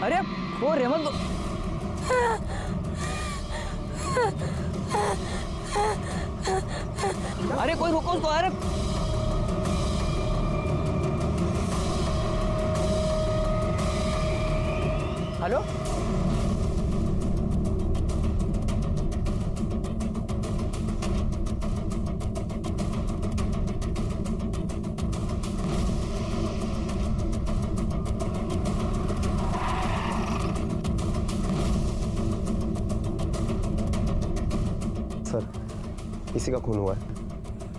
अरे वो रेमन तो अरे कोई रुको उसको। अरे हेलो सर, इसी का खून हुआ है।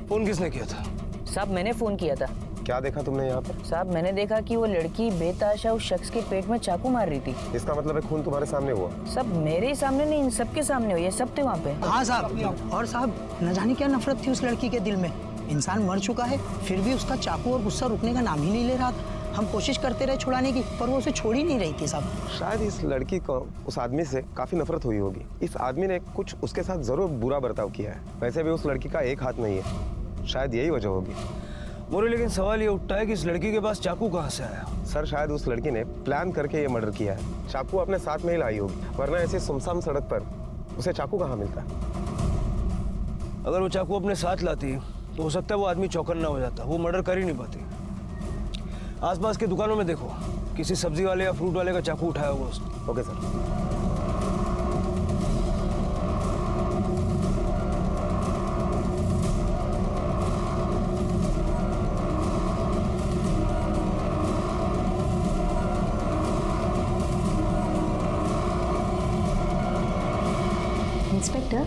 फोन किसने किया था? साहब मैंने फोन किया था। क्या देखा तुमने यहाँ पर? साहब मैंने देखा कि वो लड़की बेताशा उस शख्स के पेट में चाकू मार रही थी। इसका मतलब है खून तुम्हारे सामने हुआ? सब मेरे ही सामने नहीं, इन सबके सामने हुई है, सब थे वहाँ पे। हाँ साहब, और साहब न जाने क्या नफरत थी उस लड़की के दिल में। इंसान मर चुका है फिर भी उसका चाकू और गुस्सा रुकने का नाम ही नहीं ले रहा था। हम कोशिश करते रहे छुड़ाने की, पर वो उसे छोड़ ही नहीं रही थी साहब। शायद इस लड़की को उस आदमी से काफी नफरत हुई होगी। इस आदमी ने कुछ उसके साथ जरूर बुरा बर्ताव किया है। वैसे भी उस लड़की का एक हाथ नहीं है, शायद यही वजह होगी। मोरे, लेकिन सवाल ये उठता है कि इस लड़की के पास चाकू कहाँ से आया? सर, शायद उस लड़की ने प्लान करके ये मर्डर किया है। चाकू अपने साथ में ही लाई होगी, वरना ऐसे सुनसान सड़क पर उसे चाकू कहाँ मिलता? अगर वो चाकू अपने साथ लाती तो हो सकता है वो आदमी चौकन्ना हो जाता, वो मर्डर कर ही नहीं पाती। आसपास के दुकानों में देखो, किसी सब्जी वाले या फ्रूट वाले का चाकू उठाया होगा उसने। Okay sir. इंस्पेक्टर,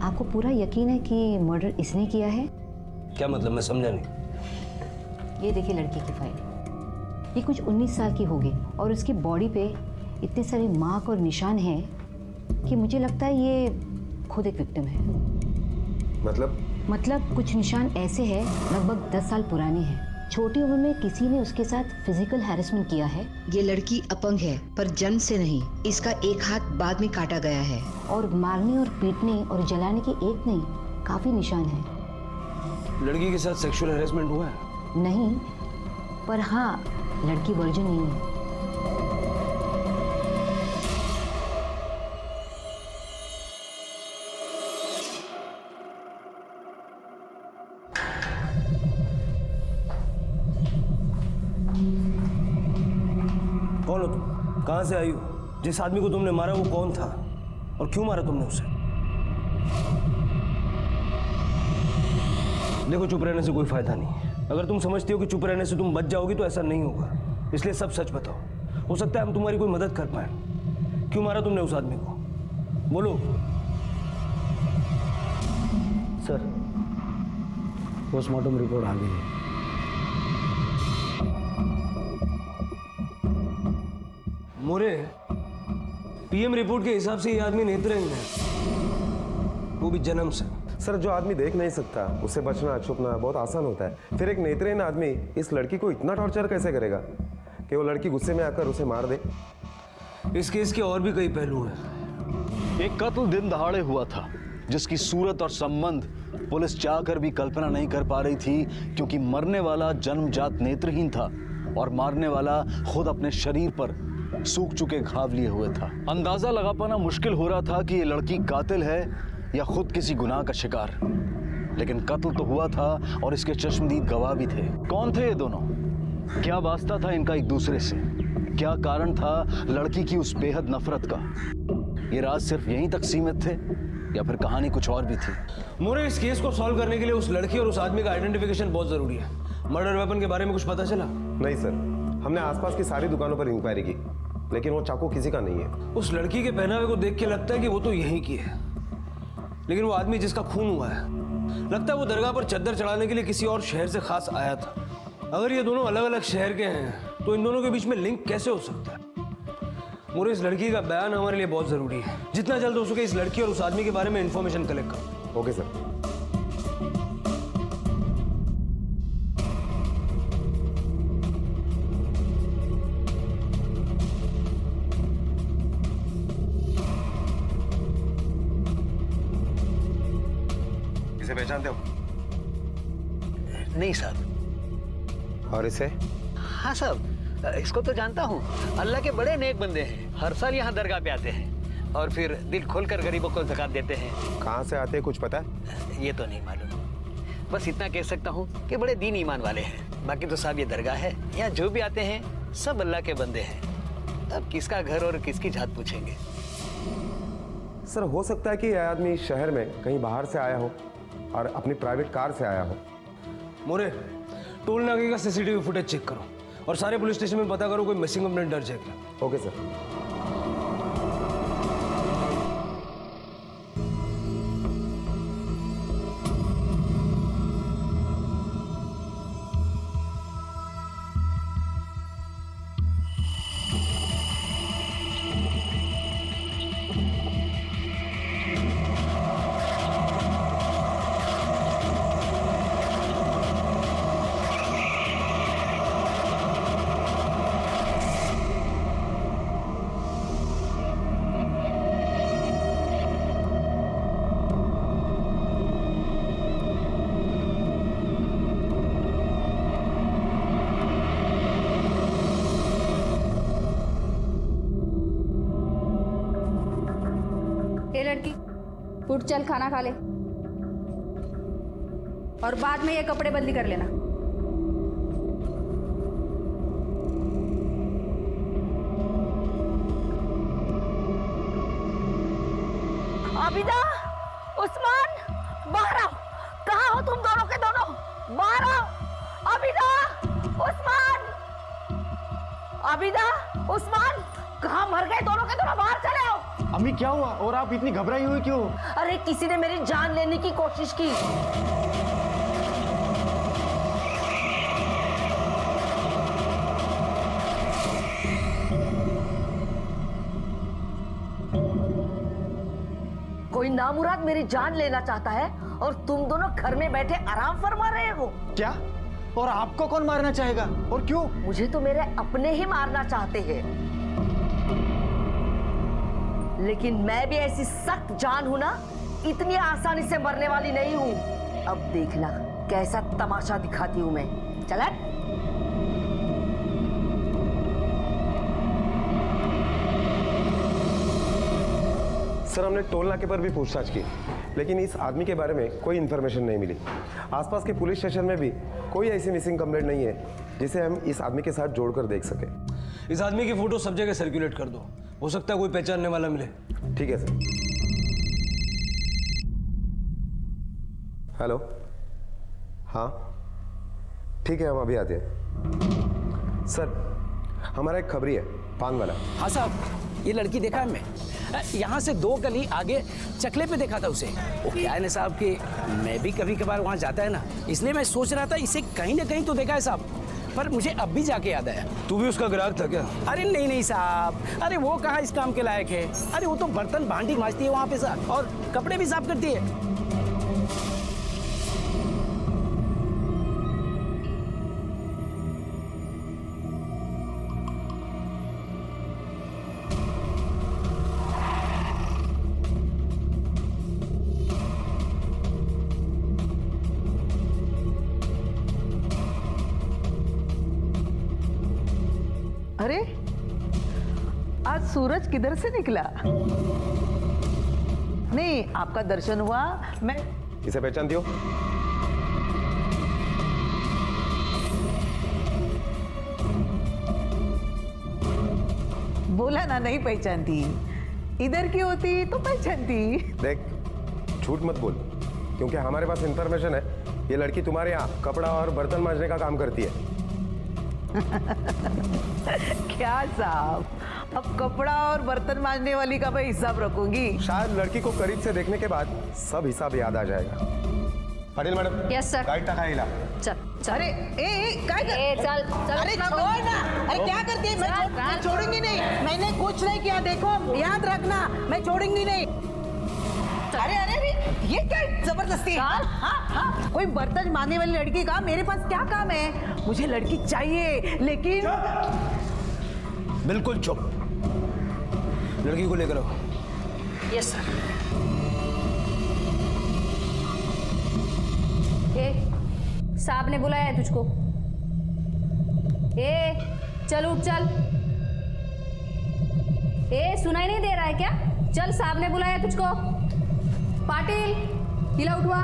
आपको पूरा यकीन है कि मर्डर इसने किया है? क्या मतलब, मैं समझा नहीं। ये देखिए लड़की की फाइल। ये कुछ 19 साल की होगी और उसकी बॉडी पे इतने सारे मार्क और निशान हैं कि मुझे लगता है ये खुद एक विक्टिम है। मतलब कुछ निशान ऐसे हैं लगभग 10 साल पुराने हैं। छोटी उम्र में किसी ने उसके साथ फिजिकल हैरेसमेंट किया है। ये लड़की अपंग है, पर जन्म से नहीं। इसका एक हाथ बाद में काटा गया है। और मारने और पीटने और जलाने के एक नहीं, काफी निशान हैं। लड़की के साथ सेक्सुअल हैरेसमेंट हुआ है? नहीं, पर हाँ, लड़की वर्जिन नहीं है। कौन हो तुम? कहाँ से आई हो? जिस आदमी को तुमने मारा वो कौन था और क्यों मारा तुमने उसे? देखो, चुप रहने से कोई फायदा नहीं। अगर तुम समझती हो कि चुप रहने से तुम बच जाओगी तो ऐसा नहीं होगा। इसलिए सब सच बताओ। हो सकता है हम तुम्हारी कोई मदद कर पाए। क्यों मारा तुमने उस आदमी को? बोलो। सर, पोस्टमार्टम रिपोर्ट आ गई है। मोरे, पीएम रिपोर्ट के हिसाब से ये आदमी नेत्रहीन है, वो भी जन्म से। सर, जो आदमी देख नहीं सकता उसे बचना छुपना बहुत आसान होता है। फिर एक नेत्रहीन आदमी इस लड़की को इतना टॉर्चर कैसे करेगा कि वो लड़की गुस्से में आकर उसे मार दे? इस केस के और भी कई पहलू हैं। एक कत्ल दिन दहाड़े हुआ था जिसकी सूरत और संबंध पुलिस चाहकर भी कल्पना नहीं कर पा रही थी, क्योंकि मरने वाला जन्मजात नेत्रहीन था और मारने वाला खुद अपने शरीर पर सूख चुके घाव लिए हुए था। अंदाजा लगा पाना मुश्किल हो रहा था कि ये लड़की कातिल है या खुद किसी गुनाह का शिकार। लेकिन कत्ल तो हुआ था और इसके चश्मदीद गवाह भी थे। कौन थे ये दोनों? क्या वास्ता था इनका एक दूसरे से? क्या कारण था लड़की की उस बेहद नफरत का? ये राज सिर्फ यहीं तक सीमित थे या फिर कहानी कुछ और भी थी? मोरे, इस केस को सॉल्व करने के लिए उस लड़की और उस आदमी का आइडेंटिफिकेशन बहुत जरूरी है। मर्डर वेपन के बारे में कुछ पता चला? नहीं सर, हमने आसपास की सारी दुकानों पर इंक्वायरी की, लेकिन वो चाकू किसी का नहीं है। उस लड़की के पहनावे को देख के लगता है कि वो तो यहीं की है, लेकिन वो आदमी जिसका खून हुआ है, लगता है वो दरगाह पर चद्दर चढ़ाने के लिए किसी और शहर से खास आया था। अगर ये दोनों अलग अलग शहर के हैं तो इन दोनों के बीच में लिंक कैसे हो सकता है? मोरे, इस लड़की का बयान हमारे लिए बहुत जरूरी है। जितना जल्द हो सके इस लड़की और उस आदमी के बारे में इंफॉर्मेशन कलेक्ट करो। Okay sir. इसे पहचानते हो? नहीं साहब। और इसे? हाँ साहब, इसको तो जानता हूँ, अल्लाह के बड़े नेक बंदे हैं। हर साल यहाँ दरगाह पे आते हैं और फिर दिल खोलकर गरीबों को ज़कात देते हैं। कहाँ से आते हैं कुछ पता है? ये तो नहीं मालूम, बस इतना कह सकता हूँ कि बड़े दीन ईमान वाले हैं। बाकी तो साहब ये दरगाह है, यहाँ जो भी आते हैं सब अल्लाह के बंदे हैं। अब किसका घर और किसकी जात पूछेंगे। सर हो सकता है कि यह आदमी शहर में कहीं बाहर से आया हो और अपनी प्राइवेट कार से आया हो। मोरे, टोल नाके का सीसीटीवी फुटेज चेक करो और सारे पुलिस स्टेशन में पता करो कोई मिसिंग कंप्लेंट दर्ज है क्या। Okay sir. ये लड़की उठ चल खाना खा ले और बाद में ये कपड़े बदली कर लेना। आबिदा, उस्मान, बाहर आओ। कहाँ हो तुम दोनों के दोनों? बाहर आओ। आबिदा, उस्मान, आबिदा, उस्मान, कहाँ मर गए दोनों के दोनों? बाहर चले आओ। अम्मी क्या हुआ और आप इतनी घबराई हुई क्यों? अरे किसी ने मेरी जान लेने की कोशिश की। कोई नामुराद मेरी जान लेना चाहता है और तुम दोनों घर में बैठे आराम फरमा रहे हो। क्या? और आपको कौन मारना चाहेगा और क्यों? मुझे तो मेरे अपने ही मारना चाहते हैं, लेकिन मैं भी ऐसी सख्त जान हूं ना, इतनी आसानी से मरने वाली नहीं हूं। अब देखना कैसा तमाशा दिखाती हूं मैं। चला। सर हमने टोल नाके पर भी पूछताछ की, लेकिन इस आदमी के बारे में कोई इन्फॉर्मेशन नहीं मिली। आसपास के पुलिस स्टेशन में भी कोई ऐसी मिसिंग कंप्लेंट नहीं है जिसे हम इस आदमी के साथ जोड़कर देख सके। इस आदमी की फोटो सब जगह सर्कुलेट कर दो, हो सकता है कोई पहचानने वाला मिले। ठीक है सर। हेलो, हाँ ठीक है, हम अभी आते हैं। सर हमारा एक खबरी है, पान वाला। हाँ साहब, ये लड़की देखा है मैं, यहाँ से 2 गली आगे चकले पे देखा था उसे। वो क्या है ना साहब कि मैं भी कभी कभार वहाँ जाता है ना, इसलिए मैं सोच रहा था इसे कहीं ना कहीं तो देखा है साहब, पर मुझे अब भी जाके याद आया। तू भी उसका ग्राहक था क्या? अरे नहीं नहीं साहब, अरे वो कहाँ इस काम के लायक है। अरे वो तो बर्तन भांडी मांजती है वहाँ पे साहब, और कपड़े भी साफ करती है। अरे आज सूरज किधर से निकला? नहीं, आपका दर्शन हुआ। मैं इसे पहचानती हो? बोला ना नहीं पहचानती, इधर की होती तो पहचानती। देख झूठ मत बोल, क्योंकि हमारे पास इंफॉर्मेशन है ये लड़की तुम्हारे यहाँ कपड़ा और बर्तन मांजने का काम करती है। क्या साहब, अब कपड़ा और बर्तन मांजने वाली का मैं हिसाब रखूंगी। शायद लड़की को करीब से देखने के बाद सब हिसाब याद आ जाएगा। Patel madam, yes sir. Guide तक आएगा। चल अरे काय कर? चल चल। अरे छोड़ ना। अरे क्या करती है? मैं छोड़ूंगी नहीं। मैंने कुछ नहीं किया, देखो याद रखना, मैं छोड़ूंगी नहीं। अरे अरे अरे, ये क्या जबरदस्ती है? हाँ, कोई बर्तन मारने वाली लड़की का मेरे पास क्या काम है? मुझे लड़की चाहिए, लेकिन बिल्कुल चुप। लड़की को लेकर आओ। Yes sir. साहब ने बुलाया है तुझको। चल उठ चल। ए सुनाई नहीं दे रहा है क्या? चल, साहब ने बुलाया तुझको। पाटिल, हिला उठवा।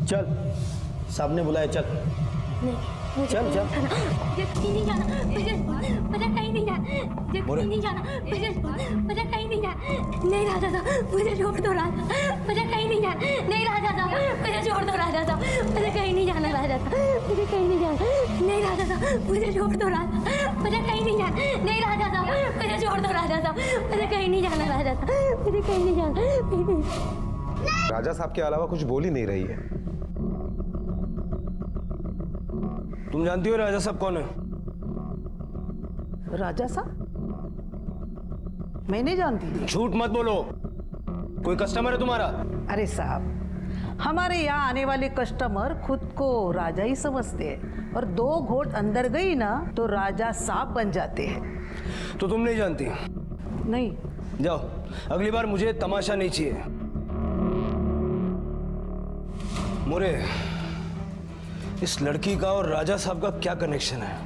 चल, साहब ने बुलाया, चल। चल चल। मुझे कहीं नहीं जाना, मुझे कहीं नहीं जाना, मुझे कहीं नहीं जाना, मुझे कहीं नहीं जाना। नहीं राजा साहब, मुझे छोड़ दो राजा, मुझे कहीं नहीं जाना। नहीं राजा साहब, मुझे छोड़ दो राजा साहब, मुझे कहीं नहीं जाना राजा साहब, मुझे कहीं नहीं जाना। नहीं राजा साहब, मुझे छोड़ दो राजा, मुझे कहीं नहीं जाना। नहीं राजा साहब, मुझे छोड़ दो राजा साहब, मुझे कहीं नहीं जाना राजा साहब, मुझे कहीं नहीं जाना। राजा साहब के अलावा कुछ बोल ही नहीं रही है। तुम जानती हो राजा साहब कौन है? राजा साहब? मैं नहीं जानती। झूठ मत बोलो। कोई कस्टमर है तुम्हारा? अरे साहब, हमारे यहाँ आने वाले कस्टमर खुद को राजा ही समझते हैं और 2 घोट अंदर गई ना तो राजा साहब बन जाते हैं। तो तुम नहीं जानती? नहीं। जाओ, अगली बार मुझे तमाशा नहीं चाहिए। मोरे, इस लड़की का और राजा साहब का क्या कनेक्शन है?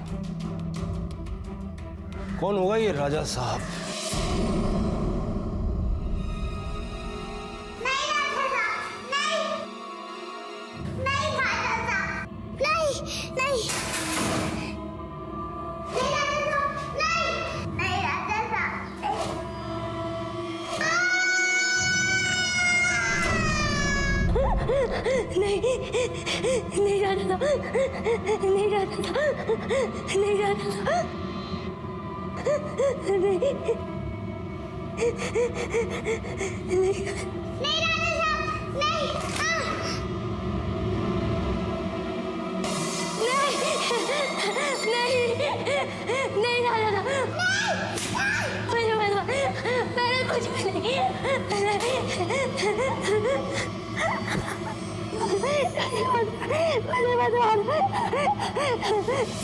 कौन होगा ये राजा साहब? नहीं राजा साहब, नहीं राजा साहब, नहीं राजा साहब, नहीं नहीं राजा साहब, नहीं राजा साहब, मैंने कुछ भी नहीं।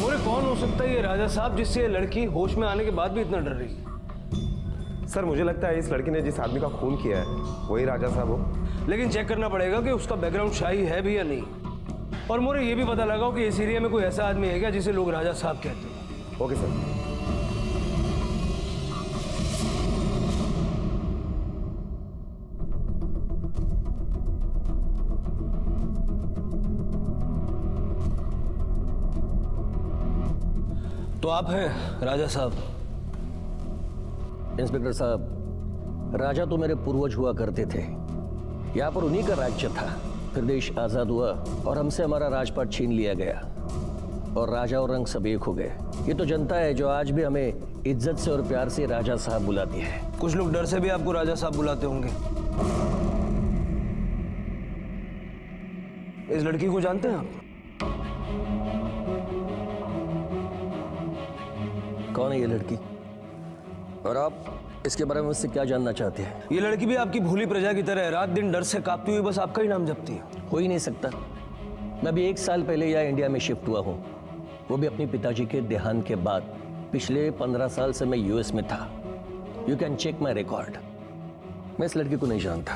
मोरे, कौन हो सकता है ये राजा साहब जिससे ये लड़की होश में आने के बाद भी इतना डर रही है? सर, मुझे लगता है इस लड़की ने जिस आदमी का खून किया है वही राजा साहब हो। लेकिन चेक करना पड़ेगा कि उसका बैकग्राउंड शाही है भी या नहीं। और मोरे, ये भी पता लगाओ कि इस एरिया में कोई ऐसा आदमी है क्या जिसे लोग राजा साहब कहते हैं। Okay sir. तो आप हैं राजा साहब? इंस्पेक्टर साहब, राजा तो मेरे पूर्वज हुआ करते थे। यहाँ पर उन्हीं का राज्य था। फिर देश आजाद हुआ और हमसे हमारा राजपाट छीन लिया गया और राजा और रंग सब एक हो गए। ये तो जनता है जो आज भी हमें इज्जत से और प्यार से राजा साहब बुलाती है। कुछ लोग डर से भी आपको राजा साहब बुलाते होंगे। इस लड़की को जानते हैं आप? कौन है ये लड़की और आप इसके बारे में मुझसे क्या जानना चाहते हैं? ये लड़की भी आपकी भूली प्रजा की तरह है, रात दिन डर से कांपती हुई बस आपका ही नाम जपती है। हो ही नहीं सकता। मैं अभी 1 साल पहले यहाँ इंडिया में शिफ्ट हुआ हूँ, वो भी अपने पिताजी के देहांत के बाद। पिछले 15 साल से मैं यूएस में था। You can check my record. मैं इस लड़की को नहीं जानता।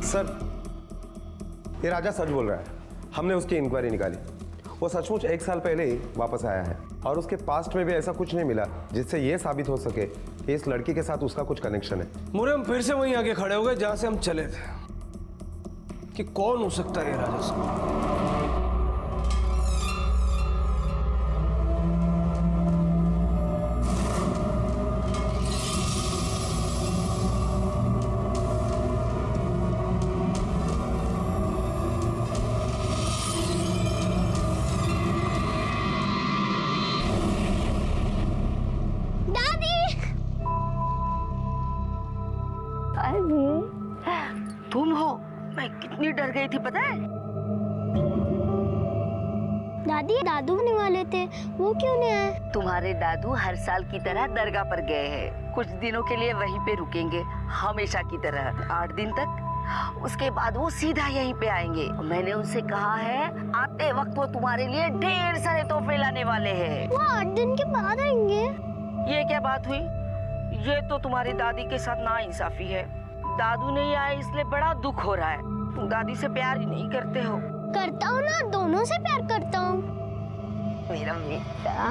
सर, ये राजा सच बोल रहा है। हमने उसकी इंक्वायरी निकाली। वो सचमुच 1 साल पहले ही वापस आया है और उसके पास्ट में भी ऐसा कुछ नहीं मिला जिससे ये साबित हो सके कि इस लड़की के साथ उसका कुछ कनेक्शन है। मुरे, हम फिर से वहीं आगे खड़े हो गए जहां से हम चले थे कि कौन हो सकता है ये राजा साहब। तुम हो? मैं कितनी डर गई थी पता है? दादी, दादू आने वाले थे, वो क्यों नहीं आए? तुम्हारे दादू हर साल की तरह दरगाह पर गए हैं। कुछ दिनों के लिए वहीं पे रुकेंगे, हमेशा की तरह 8 दिन तक। उसके बाद वो सीधा यहीं पे आएंगे। मैंने उनसे कहा है आते वक्त वो तुम्हारे लिए ढेर सारे तोहफे लाने वाले हैं। वो 8 दिन के बाद आएंगे। ये क्या बात हुई? ये तो तुम्हारी दादी के साथ नाइंसाफी है। दादू नहीं आए इसलिए बड़ा दुख हो रहा है। तुम दादी से प्यार ही नहीं करते हो। करता हूँ ना, दोनों से प्यार करता हूँ। मेरा बेटा।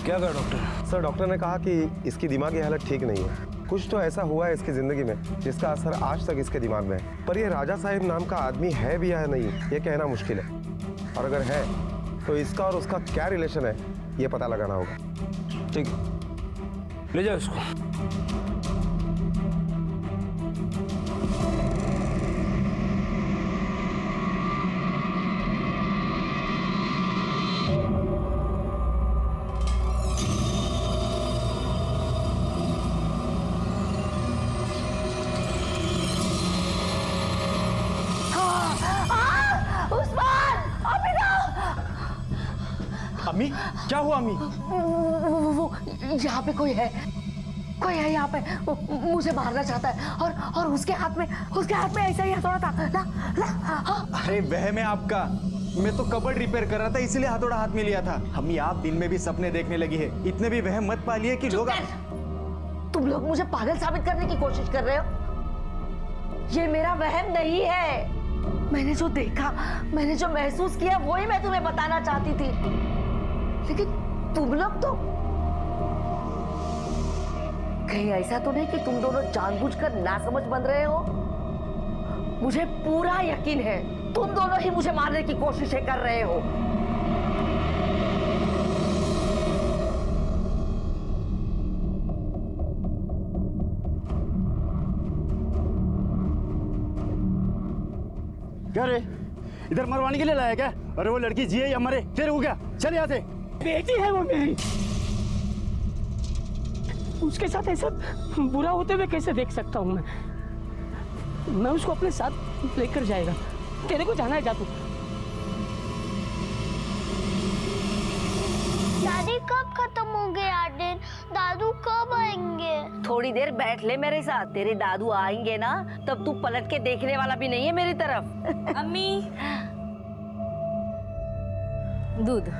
क्या कहा डॉक्टर? सर, डॉक्टर ने कहा कि इसकी दिमागी हालत ठीक नहीं है। कुछ तो ऐसा हुआ है इसकी ज़िंदगी में जिसका असर आज तक इसके दिमाग में है। पर ये राजा साहिब नाम का आदमी है भी या नहीं, ये कहना मुश्किल है। और अगर है तो इसका और उसका क्या रिलेशन है, ये पता लगाना होगा। ठीक है, ले जाओ इसको। अम्मी, क्या हुआ अम्मी? वो यहाँ पे कोई है यहाँ पे, मुझे मारना चाहता है और उसके हाथ में ऐसा ही हथौड़ा था। ला। अरे वहम है आपका। मैं तो कबर्ड रिपेयर कर रहा था, इसीलिए हथौड़ा हाथ में लिया था। अम्मी, आप दिन में भी सपने देखने लगी है। इतने भी वहम मत पालिए कि लोग। तुम लोग मुझे पागल साबित करने की कोशिश कर रहे हो। ये मेरा वहम नहीं है। मैंने जो देखा, मैंने जो महसूस किया, वही मैं तुम्हें बताना चाहती थी। लेकिन तुम लोग तो कहीं ऐसा तो नहीं कि तुम दोनों जानबूझकर नासमझ बन रहे हो? मुझे पूरा यकीन है तुम दोनों ही मुझे मारने की कोशिशें कर रहे हो। क्या रे, इधर मरवाने के लिए लाया क्या? अरे वो लड़की जिए या मरे, तेरे को क्या? चल यहाँ से। बेटी है वो मेरी, उसके साथ ऐसा बुरा होते हुए कैसे देख सकता हूँ मैं उसको अपने साथ लेकर जाएगा। तेरे को जाना है, जा तू। दादी कब खत्म होंगे 8 दिन? दादू कब आएंगे? थोड़ी देर बैठ ले मेरे साथ, तेरे दादू आएंगे ना, तब तू पलट के देखने वाला भी नहीं है मेरी तरफ। अम्मी, दूध।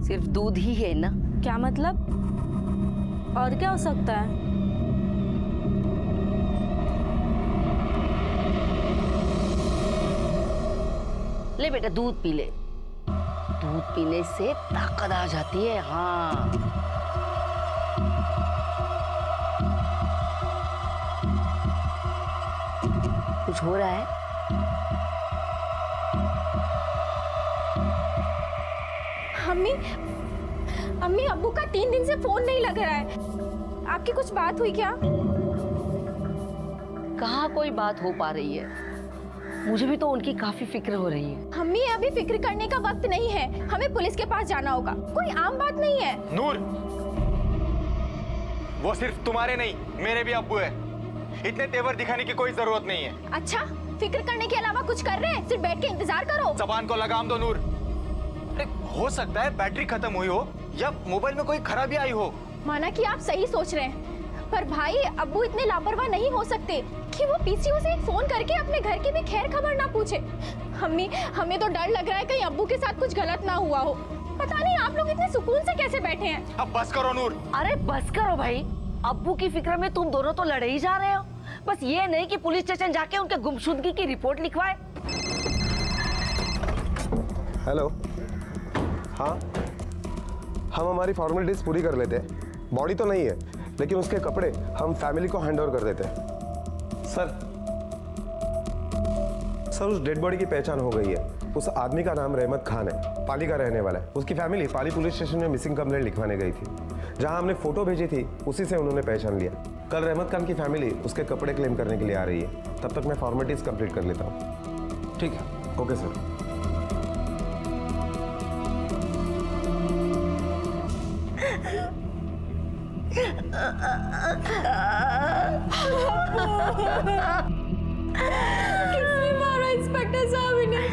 सिर्फ दूध ही है ना? क्या मतलब? और क्या हो सकता है? ले बेटा, दूध पी ले। दूध पीने से ताकत आ जाती है। हाँ, कुछ हो रहा है? अम्मी, अब्बू का 3 दिन से फोन नहीं लग रहा है। आपकी कुछ बात हुई क्या? कहाँ कोई बात हो पा रही है? मुझे भी तो उनकी काफी फिक्र हो रही है। अम्मी, अभी फिक्र करने का वक्त नहीं है, हमें पुलिस के पास जाना होगा। कोई आम बात नहीं है। नूर, वो सिर्फ तुम्हारे नहीं, मेरे भी अब्बू है। इतने तेवर दिखाने की कोई जरूरत नहीं है। अच्छा, फिक्र करने के अलावा कुछ कर रहे हैं? सिर्फ बैठ के इंतजार करो। जबान को लगाम दो नूर। हो सकता है बैटरी खत्म हुई हो या मोबाइल में कोई खराबी आई हो। माना कि आप सही सोच रहे हैं, पर भाई अब्बू इतने लापरवाह नहीं हो सकते कि वो पीसीओ से एक फोन करके अपने घर की भी खैर खबर ना पूछे। अम्मी, हमें तो डर लग रहा है कहीं अब्बू के साथ कुछ गलत ना हुआ हो। पता नहीं आप लोग इतने सुकून से कैसे बैठे हैं। अब बस करो नूर। अरे बस करो भाई, अब्बू की फिक्र में तुम दोनों तो लड़े ही जा रहे हो। बस ये नहीं कि पुलिस स्टेशन जाके उनके गुमशुदगी की रिपोर्ट लिखवाए। हेलो, हाँ, हम हमारी फॉर्मेलिटीज पूरी कर लेते हैं। बॉडी तो नहीं है, लेकिन उसके कपड़े हम फैमिली को हैंड ओवर कर देते हैं। सर, उस डेड बॉडी की पहचान हो गई है। उस आदमी का नाम रहमत खान है, पाली का रहने वाला है। उसकी फैमिली पाली पुलिस स्टेशन में मिसिंग कंप्लेंट लिखवाने गई थी। जहां हमने फोटो भेजी थी, उसी से उन्होंने पहचान लिया। कल रहमत खान की फैमिली उसके कपड़े क्लेम करने के लिए आ रही है। तब तक मैं फॉर्मेलिटीज कंप्लीट कर लेता हूँ। ठीक है। Okay sir. किसने मारा इंस्पेक्टर साहब इन्हें?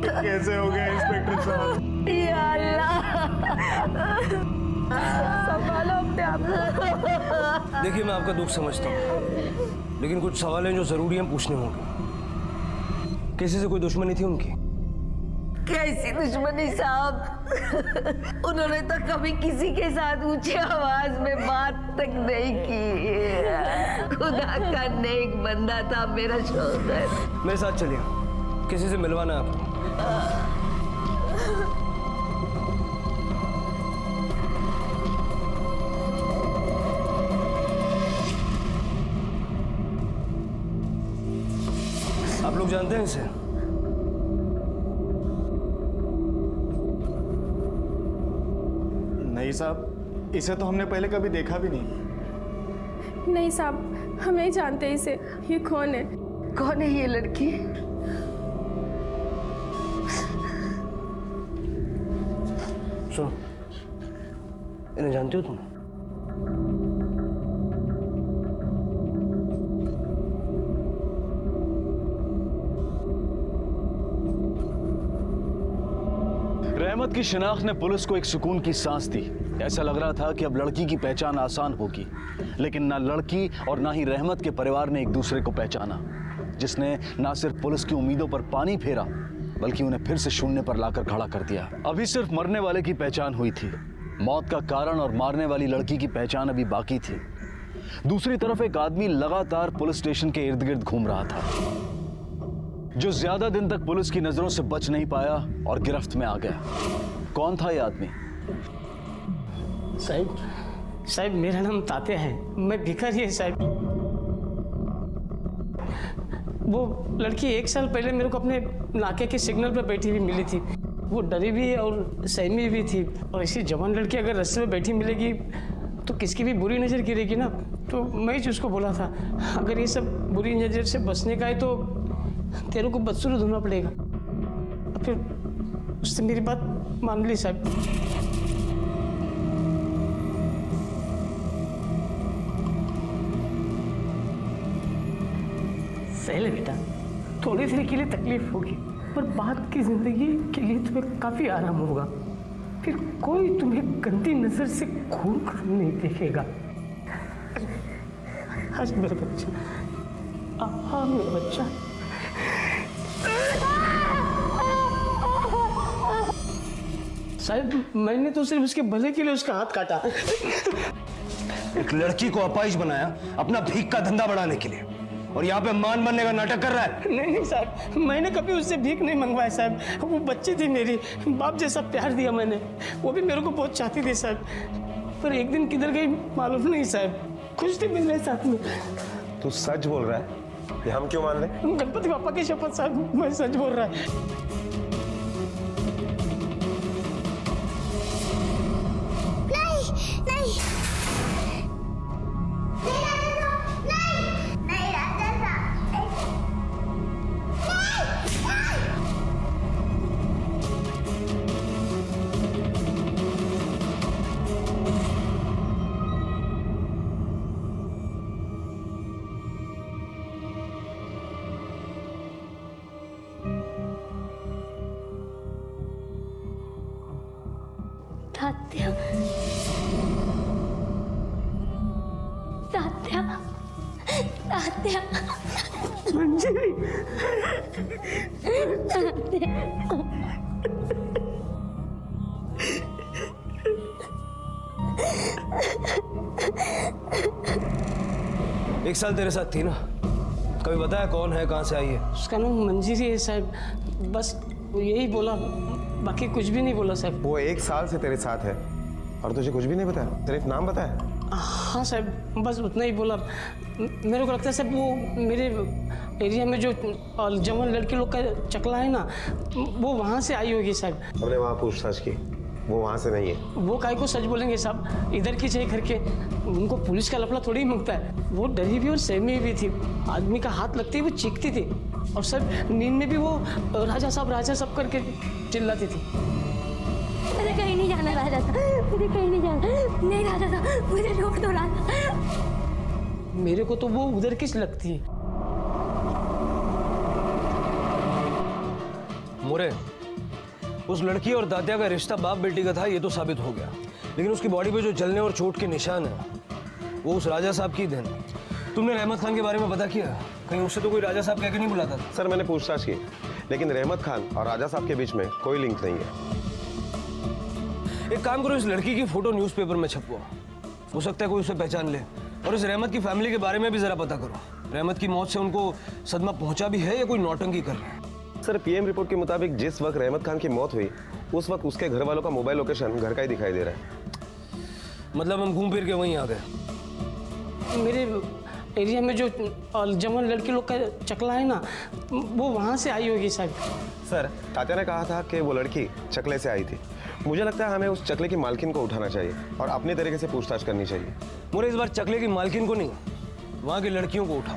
कैसे हो गया इंस्पेक्टर साहब? या अल्लाह, संभालो अपने आप को। देखिए मैं आपका दुख समझता हूँ, लेकिन कुछ सवाल हैं जो जरूरी हैं पूछने होंगे। किसी से कोई दुश्मनी थी उनकी? कैसी दुश्मनी साहब, उन्होंने तो कभी किसी के साथ ऊंची आवाज में बात तक नहीं की। खुदा का नेक बंदा था मेरा शौहर। मेरे साथ चलिए, किसी से मिलवाना है आपको। आप लोग जानते हैं इसे? नहीं साहब, इसे तो हमने पहले कभी देखा भी नहीं। नहीं साहब, हम नहीं जानते इसे। ये कौन है? कौन है ये लड़की? सुनो, इन्हें जानते हो तुम? रहमत की शिनाख्त ने पुलिस को एक सुकून की सांस दी। ऐसा लग रहा था कि अब लड़की की पहचान आसान होगी, लेकिन ना लड़की और ना ही रहमत के परिवार ने एक दूसरे को पहचाना, जिसने ना सिर्फ पुलिस की उम्मीदों पर पानी फेरा बल्कि उन्हें फिर से शून्य पर लाकर खड़ा कर दिया। अभी सिर्फ मरने वाले की पहचान हुई थी, मौत का कारण और मारने वाली लड़की की पहचान अभी बाकी थी। दूसरी तरफ एक आदमी लगातार पुलिस स्टेशन के इर्द गिर्द घूम रहा था, जो ज्यादा दिन तक पुलिस की नजरों से बच नहीं पाया और गिरफ्त में आ गया। कौन था यह आदमी? साहब मेरा नाम तात्या है, मैं भिखारी है साहब। वो लड़की 1 साल पहले मेरे को अपने नाके के सिग्नल पर बैठी हुई मिली थी। वो डरी भी और सहमी भी थी, और ऐसी जवान लड़की अगर रास्ते में बैठी मिलेगी तो किसकी भी बुरी नज़र गिरेगी ना। तो मैं ही उसको बोला था, अगर ये सब बुरी नज़र से बचने का है तो तेरे को बदसूरत होना पड़ेगा। फिर उससे मेरी बात मान ली साहब। सही है बेटा, थोड़ी देर के लिए तकलीफ होगी, पर बाद की जिंदगी के लिए तुम्हें काफी आराम होगा। फिर कोई तुम्हें गंदी नजर से घूर कर नहीं देखेगा। आज मेरा बच्चा, हाँ मेरा बच्चा। साहब मैंने तो सिर्फ उसके भले के लिए उसका हाथ काटा। एक लड़की को अपाहिज बनाया अपना भीख का धंधा बढ़ाने के लिए, और यहाँ पे मान बनने का नाटक कर रहा है। नहीं साहब, मैंने कभी उससे भीख नहीं मंगवाया साहब। वो बच्ची थी मेरी, बाप जैसा प्यार दिया मैंने। वो भी मेरे को बहुत चाहती थी साहब, पर एक दिन किधर गई मालूम नहीं साहब। खुश थी मेरे साथ में। तू सच बोल रहा है? ये हम क्यों मान लें? गणपति बापा की शपथ साहब, मैं सच बोल रहा है। तात्या, तात्या, तात्या, मंजरी, तात्या। 1 साल तेरे साथ थी ना, कभी बताया कौन है, कहाँ से आई है? उसका नाम मंजीरी है साहब, बस वो यही बोला, बाकी कुछ भी नहीं बोला साहब। वो 1 साल से तेरे साथ है और तुझे कुछ भी नहीं बताया? सिर्फ नाम बताया? हाँ साहब, बस उतना ही बोला। मेरे को लगता है साहब वो मेरे एरिया में जो जवान लड़के लोग का चकला है ना, वो वहाँ से आई होगी साहब। हमने वहाँ पूछताछ की, वो वहाँ से नहीं है। वो काहे को सच बोलेंगे साहब, इधर की चाहिए करके। उनको पुलिस का लफड़ा थोड़ी ही मंगता है। वो डरी भी और सहमी भी थी, आदमी का हाथ लगते ही वो चीखती थी, और सब नींद में भी वो राजा साहब करके चिल्लाती थी। मुझे कहीं नहीं जाना राजा साहब, मुझे कहीं नहीं जाना। नहीं राजा साहब, मुझे रोक दो राजा। मेरे को तो वो उधर किस लगती है। मोरे, उस लड़की और दात्या का रिश्ता बाप बेटी का था, ये तो साबित हो गया। लेकिन उसकी बॉडी पे जो जलने और चोट के निशान है, वो उस राजा साहब की देन। तुमने रहमत खान के बारे में पता किया? कहीं उससे तो कोई राजा साहब कह के नहीं बुलाता था? सर मैंने पूछताछ की, लेकिन रहमत खान और राजा साहब के बीच में कोई लिंक नहीं है। एक काम करो, इस लड़की की फोटो न्यूज़पेपर में छपवाओ, हो सकता है कोई उसे पहचान ले। और इस रहमत की फैमिली के बारे में भी जरा पता करो, रहमत की मौत से उनको सदमा पहुंचा भी है या कोई नौटंकी कर रहे हैं। सर पीएम रिपोर्ट के मुताबिक जिस वक्त रहमत खान की मौत हुई, उस वक्त उसके घर वालों का मोबाइल लोकेशन घर का ही दिखाई दे रहा है। मतलब हम घूम फिर के वहीं आ गए। मेरे एरिया में जो जवान लड़की लोग का चकला है ना, वो वहाँ से आई होगी शायद। सर तात्या ने कहा था कि वो लड़की चकले से आई थी। मुझे लगता है हमें उस चकले की मालकिन को उठाना चाहिए और अपने तरीके से पूछताछ करनी चाहिए। मोरे, इस बार चकले की मालकिन को नहीं, वहाँ की लड़कियों को उठाओ,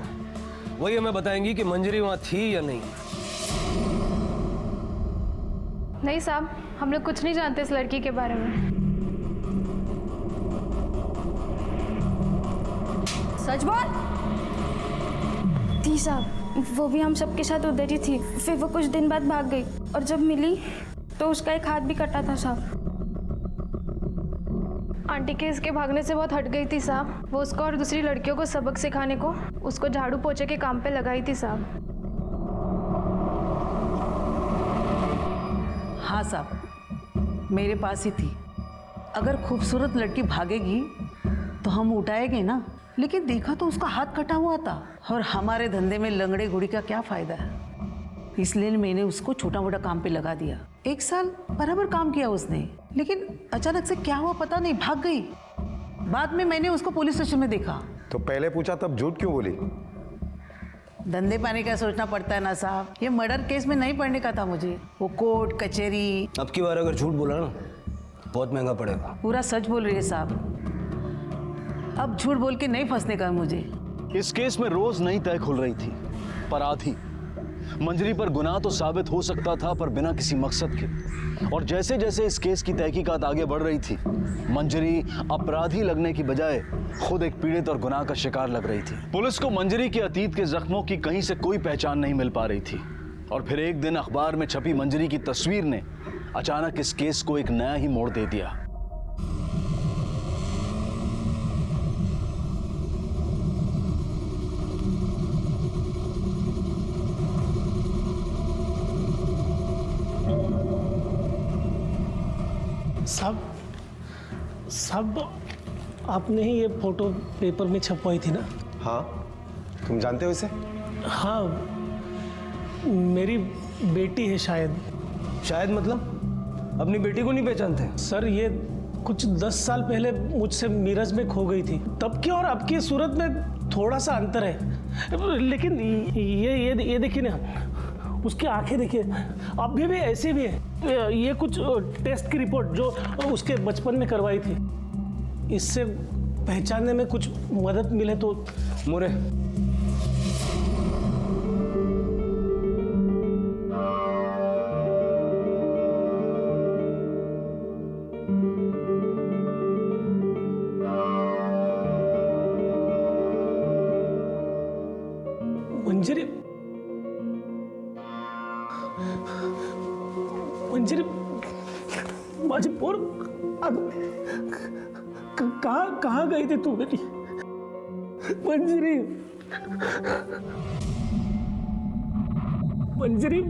वही हमें बताएंगी कि मंजरी वहाँ थी या नहीं। नहीं साहब, हम लोग कुछ नहीं जानते इस लड़की के बारे में। सच बोल। थी साहब, वो भी हम सबके साथ उधर ही थी। फिर वो कुछ दिन बाद भाग गई और जब मिली तो उसका एक हाथ भी कटा था साहब। आंटी के इसके भागने से बहुत हट गई थी साहब। वो उसको और दूसरी लड़कियों को सबक सिखाने को उसको झाड़ू पोछे के काम पे लगाई थी साहब। हाँ साहब, मेरे पास ही थी। अगर खूबसूरत लड़की भागेगी तो हम उठाएंगे ना, लेकिन देखा तो उसका हाथ कटा हुआ था और हमारे धंधे में लंगड़े घुड़ी का क्या फायदा है। इसलिए मैंने उसको छोटा मोटा काम पे लगा दिया। 1 साल बराबर काम किया उसने, लेकिन अचानक से क्या हुआ पता नहीं, भाग गई। बाद में मैंने उसको पुलिस स्टेशन में देखा। तो पहले पूछा तब झूठ क्यों बोली? धंधे पाने का सोचना पड़ता है ना साहब। ये मर्डर केस में नहीं पढ़ने का था मुझे, वो कोर्ट कचहरी। अब की बार अगर झूठ बोला ना, बहुत महंगा पड़ेगा। पूरा सच बोल रही है साहब, अब झूठ बोल के नहीं फंसने का मुझे। इस केस में रोज नई तय खुल रही थी, पर आधी मंजरी पर गुनाह तो साबित हो सकता था, पर बिना किसी मकसद के। और जैसे जैसे इस केस की तहकीकात आगे बढ़ रही थी, मंजरी अपराधी लगने की बजाय खुद एक पीड़ित और गुनाह का शिकार लग रही थी। पुलिस को मंजरी के अतीत के जख्मों की कहीं से कोई पहचान नहीं मिल पा रही थी। और फिर एक दिन अखबार में छपी मंजरी की तस्वीर ने अचानक इस केस को एक नया ही मोड़ दे दिया। साहब, आपने ही ये फोटो पेपर में छपवाई थी ना? हाँ, तुम जानते हो इसे? हाँ, मेरी बेटी है शायद। शायद मतलब अपनी बेटी को नहीं पहचानते? सर ये कुछ 10 साल पहले मुझसे मीरज में खो गई थी। तब की और अब की सूरत में थोड़ा सा अंतर है, लेकिन ये देखिए ना, उसकी आंखें देखिए, अभी भी ऐसे भी है। ये कुछ टेस्ट की रिपोर्ट जो उसके बचपन में करवाई थी, इससे पहचानने में कुछ मदद मिले तो। मोरे, मंजरी माझी पोर कहाँ गई थी तू मेरी मंजरी? मंजरी,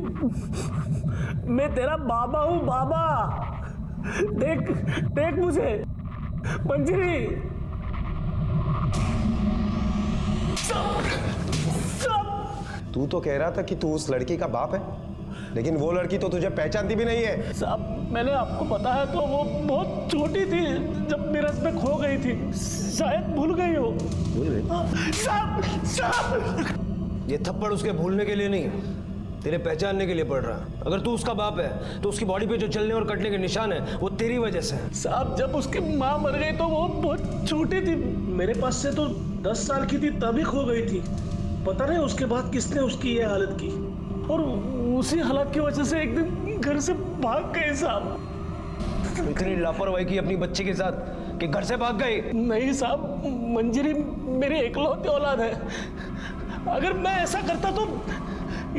मैं तेरा बाबा हूँ, बाबा। देख मुझे मंजरी। तू तो कह रहा था कि तू उस लड़की का बाप है, लेकिन वो लड़की तो तुझे पहचानती भी नहीं है। साहब, मैंने आपको बताया तो वो बहुत छोटी थी जब मीरज में खो गई थी, शायद भूल गई हो। भूल गई? साहब, ये थप्पड़ उसके भूलने के लिए नहीं, तेरे पहचानने के लिए पड़ रहा। अगर तू उसका बाप है तो उसकी बॉडी पे जो चलने और कटने के निशान है वो तेरी वजह से है। साहब, जब उसकी माँ मर गई तो वो बहुत छोटी थी, मेरे पास से तो 10 साल की थी, तभी खो गई थी। पता नहीं उसके बाद किसने उसकी ये हालत की, और उसी हालत की वजह से एक दिन घर से भाग गए। साहब, इतनी लापरवाही की अपनी बच्ची के साथ कि घर से भाग गई? नहीं साहब, मंजरी मेरी एकलौती औलाद है। अगर मैं ऐसा करता तो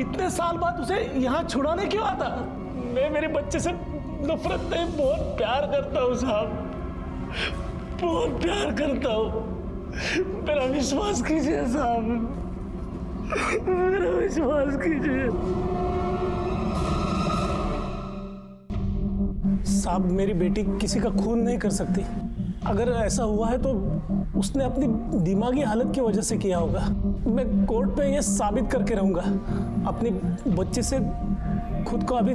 इतने साल बाद उसे यहाँ छुड़ाने क्यों आता? मैं मेरे बच्चे से नफरत नहीं, बहुत प्यार करता हूँ साहब, बहुत प्यार करता हूँ। मेरा विश्वास कीजिए साहब, मेरा विश्वास कीजिए साहब। मेरी बेटी किसी का खून नहीं कर सकती। अगर ऐसा हुआ है तो उसने अपनी दिमागी हालत की वजह से किया होगा। मैं कोर्ट में ये साबित करके रहूंगा, अपने बच्चे से खुद को अभी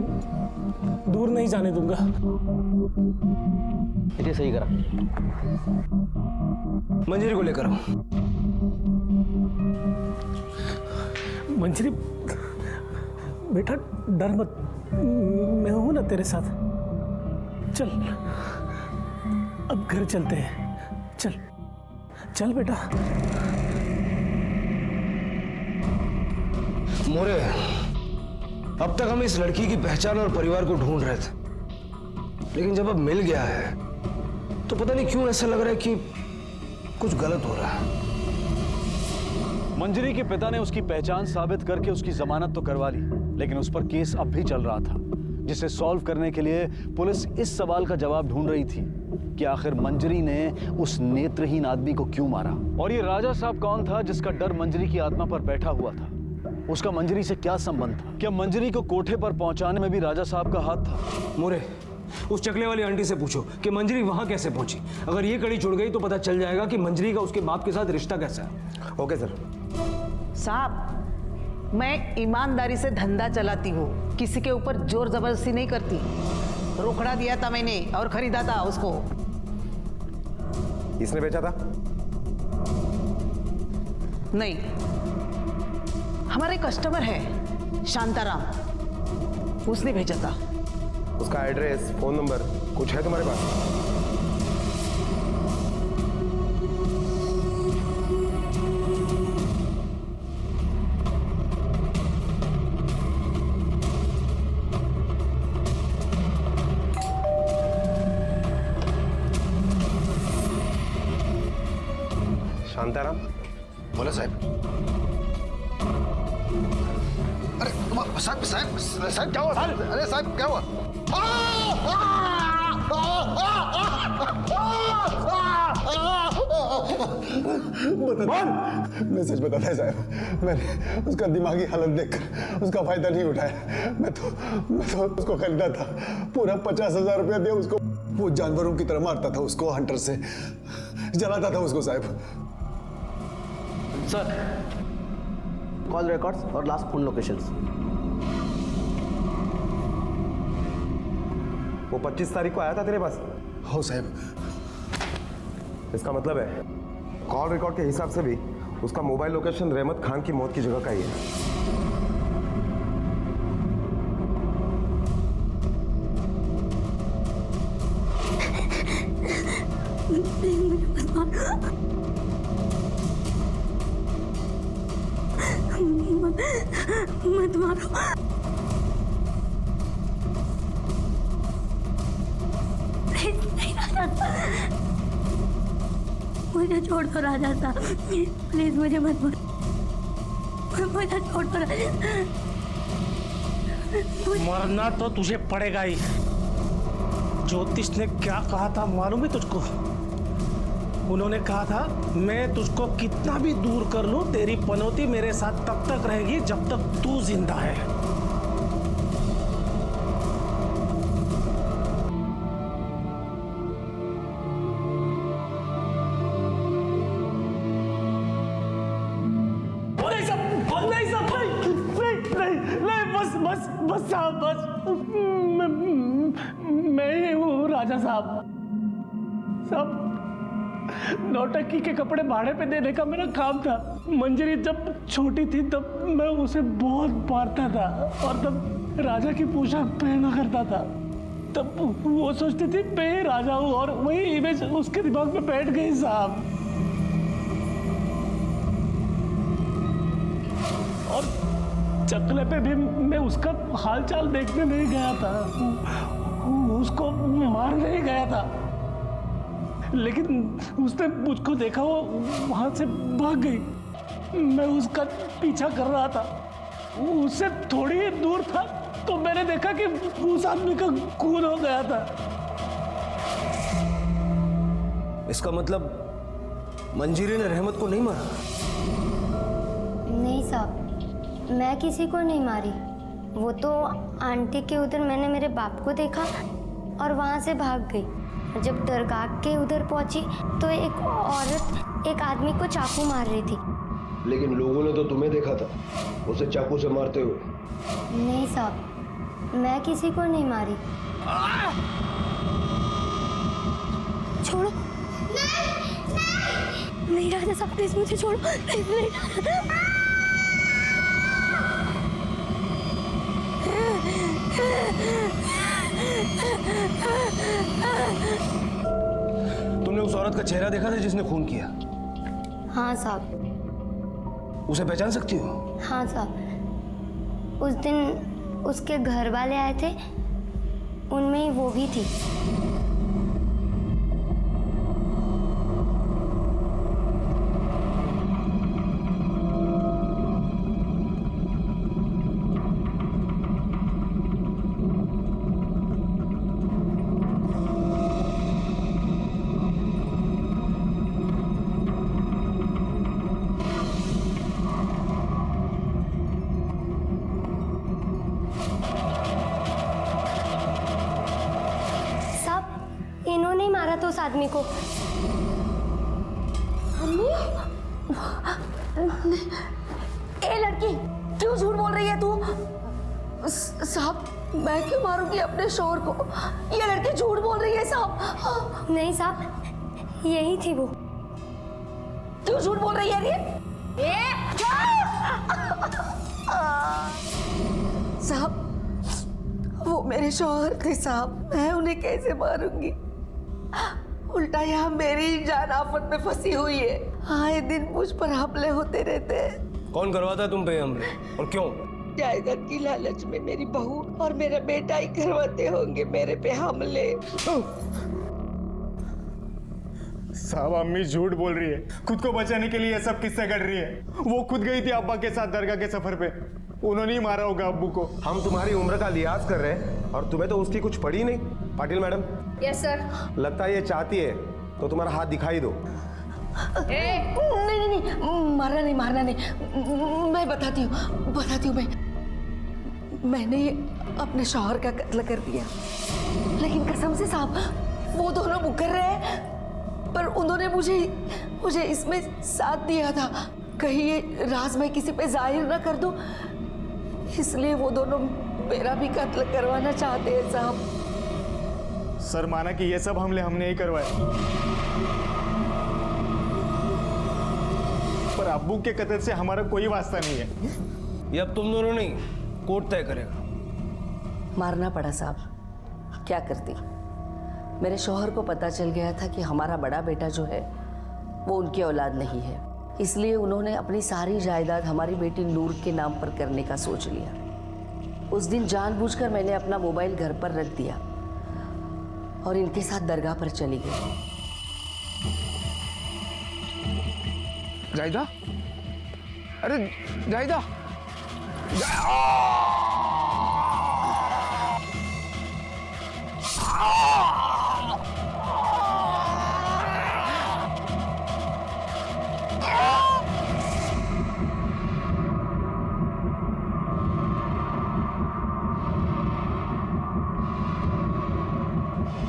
दूर नहीं जाने दूंगा। ये सही करा। मंजरी को लेकर आओ। मंजरी बेटा डर मत, मैं हूं ना तेरे साथ। चल अब घर चलते हैं, चल चल बेटा। मोरे, अब तक हम इस लड़की की पहचान और परिवार को ढूंढ रहे थे, लेकिन जब अब मिल गया है तो पता नहीं क्यों ऐसा लग रहा है कि कुछ गलत हो रहा है। मंजरी के पिता ने उसकी पहचान साबित करके उसकी जमानत तो करवा ली, लेकिन उस पर केस अब भी चल रहा था, जिसे सॉल्व करने के लिए पुलिस इस सवाल का जवाब ढूंढ रही थी कि आखिर मंजरी ने उस नेत्रहीन आदमी को क्यों मारा, और ये राजा साहब कौन था जिसका डर मंजरी की आत्मा पर बैठा हुआ था। उसका मंजरी से क्या संबंध था? क्या मंजरी को कोठे पर पहुंचाने में भी राजा साहब का हाथ था? मोरे, उस चकले वाली आंटी से पूछो कि मंजरी वहां कैसे पहुंची। अगर ये कड़ी छुड़ गई तो पता चल जाएगा कि मंजरी का उसके बाप के साथ रिश्ता कैसा है। Okay sir. साहब, मैं ईमानदारी से धंधा चलाती हूँ, किसी के ऊपर जोर जबरदस्ती नहीं करती। रोकड़ा दिया था मैंने और खरीदा था उसको। इसने बेचा था? नहीं, हमारे कस्टमर है शांताराम, उसने भेजा था। उसका एड्रेस, फोन नंबर कुछ है तुम्हारे पास? शांताराम? बोला साहब। अरे साहब साहब साहब क्या हुआ? अरे साहब क्या हुआ? मैं सच बताता है साहब, मैंने उसका दिमागी हालत देखकर उसका फायदा नहीं उठाया। मैं तो उसको खरीदा था, पूरा 50,000 रुपया दिया उसको। वो जानवरों की तरह मारता था उसको, हंटर से जलाता था उसको साहब। सर, कॉल रिकॉर्ड्स और लास्ट फोन लोकेशंस। वो 25 तारीख को आया था तेरे पास? हो साहब। इसका मतलब है कॉल रिकॉर्ड के हिसाब से भी उसका मोबाइल लोकेशन रहमत खान की मौत की जगह का ही है। मत मारो। मुझे छोड़ दो राजा साहब, प्लीज मुझे मत मारो, मुझे छोड़ दो राजा। मरना तो तुझे पड़ेगा ही। ज्योतिष ने क्या कहा था मालूम है तुझको? उन्होंने कहा था मैं तुझको कितना भी दूर कर लूं, तेरी पनौती मेरे साथ तब तक रहेगी जब तक तू जिंदा है। बस साहब, बस मैं ही हूँ राजा साहब। नौटंकी के कपड़े भाड़े पे देने का मेरा काम था। मंजरी जब छोटी थी तब मैं उसे बहुत मारता था और तब राजा की पोशाक पहना करता था। तब वो सोचती थी मैं ही राजा हूँ और वही इमेज उसके दिमाग में बैठ गई साहब। और चकले पे भी मैं उसका हालचाल देखने नहीं गया था, उसको मारने ही गया था। लेकिन उसने मुझको देखा, वो वहां से भाग गई। मैं उसका पीछा कर रहा था, उससे थोड़ी ही दूर था तो मैंने देखा कि उस आदमी का खून हो गया था। इसका मतलब मंजीरी ने रहमत को नहीं मारा? नहीं साहब, मैं किसी को नहीं मारी। वो तो आंटी के उधर मैंने मेरे बाप को देखा और वहाँ से भाग गई। जब दरगाह के उधर पहुंची तो एक औरत एक आदमी को चाकू मार रही थी। लेकिन लोगों ने तो तुम्हें देखा था उसे चाकू से मारते हुए। नहीं साहब, मैं किसी को नहीं मारी। छोड़ो। नहीं राजा साहब, प्लीज मुझे छोड़ो। नहीं। तुमने उस औरत का चेहरा देखा था जिसने खून किया? हाँ साहब। उसे पहचान सकती हो? हाँ साहब, उस दिन उसके घर वाले आए थे, उनमें ही वो भी थी। इन्होंने ही मारा था उस आदमी को। ए लड़की, क्यों झूठ बोल रही है तू? साहब, मैं क्यों मारूंगी अपने शोहर को? ये लड़की झूठ बोल रही है साहब। नहीं साहब, यही थी वो। क्यों झूठ बोल रही है ये? साहब, वो मेरे शौहर थे साहब, मैं उन्हें कैसे मारूंगी? उल्टा यहाँ मेरी जान आफत में फंसी हुई है। आए दिन मुझ पर हमले होते रहते हैं। कौन करवाता है तुम पे हमले और क्यों? जायदाद की लालच में मेरी बहू और मेरा बेटा ही करवाते होंगे मेरे पे हमले। साहब, अम्मी झूठ बोल रही है। खुद को बचाने के लिए ये सब किस्से कर रही है। वो खुद गई थी अब्बा के साथ दरगाह के सफर पे। उन्होंने ही मारा होगा अब्बू को। हम तुम्हारी उम्र का लिहाज कर रहे हैं और तुम्हें तो उसकी कुछ पड़ी नहीं। पाटिल मैडम। Yes sir. लगता है ये चाहती है तो तुम्हारा हाथ दिखाई दो। नहीं, मारना नहीं। मैं बताती हूँ मैंने अपने शौहर का कत्ल कर दिया। लेकिन कसम से साहब, वो दोनों मुकर रहे हैं, पर उन्होंने मुझे इसमें साथ दिया था। कहीं ये राज मैं किसी पे जाहिर ना कर दूं, इसलिए वो दोनों मेरा भी कत्ल करवाना चाहते हैं साहब। सर, माना कि ये सब हमले हमने ही करवाए, पर अब्बू के कत्ल से हमारा कोई वास्ता नहीं है। ये अब तुम दोनों नहीं, कोर्ट तय करेगा। मारना पड़ा साहब, क्या करती। मेरे शौहर को पता चल गया था कि हमारा बड़ा बेटा जो है वो उनकी औलाद नहीं है, इसलिए उन्होंने अपनी सारी जायदाद हमारी बेटी नूर के नाम पर करने का सोच लिया। उस दिन जानबूझकर मैंने अपना मोबाइल घर पर रख दिया और इनके साथ दरगाह पर चली गई। जायदा, अरे जायदा,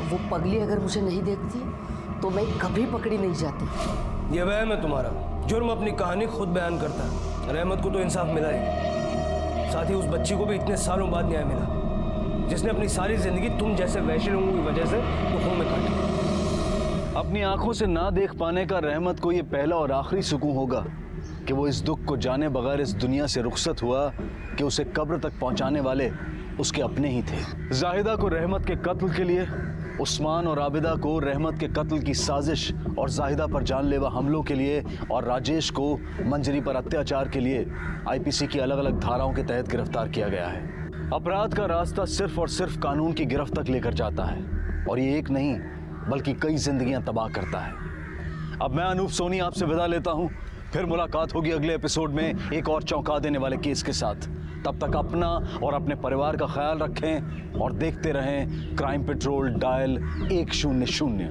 वो पगली अगर मुझे नहीं देखती तो मैं कभी पकड़ी नहीं जाती। ये वहम है तुम्हारा। जुर्म अपनी कहानी खुद बयान करता है। रहमत को तो इंसाफ मिला ही, साथ ही उस बच्ची को भी इतने सालों बाद न्याय मिला, जिसने अपनी सारी जिंदगी तुम जैसे वैश्य लोगों की वजह से दुखों में काटी। अपनी आंखों से ना देख पाने का रहमत को ये पहला और आखिरी सुकून होगा कि वो इस दुख को जाने बगैर इस दुनिया से रुखसत हुआ कि उसे कब्र तक पहुंचाने वाले उसके अपने ही थे। जाहिदा को रहमत के कत्ल के लिए, उस्मान और आबिदा को रहमत के कत्ल की साजिश और जाहिदा पर जानलेवा हमलों के लिए, और राजेश को मंजरी पर अत्याचार के लिए आईपीसी की अलग अलग धाराओं के तहत गिरफ्तार किया गया है। अपराध का रास्ता सिर्फ और सिर्फ कानून की गिरफ्त तक लेकर जाता है, और ये एक नहीं बल्कि कई जिंदगियां तबाह करता है। अब मैं अनूप सोनी आपसे विदा लेता हूं। फिर मुलाकात होगी अगले एपिसोड में एक और चौंका देने वाले केस के साथ। तब तक अपना और अपने परिवार का ख्याल रखें और देखते रहें क्राइम पेट्रोल डायल 100।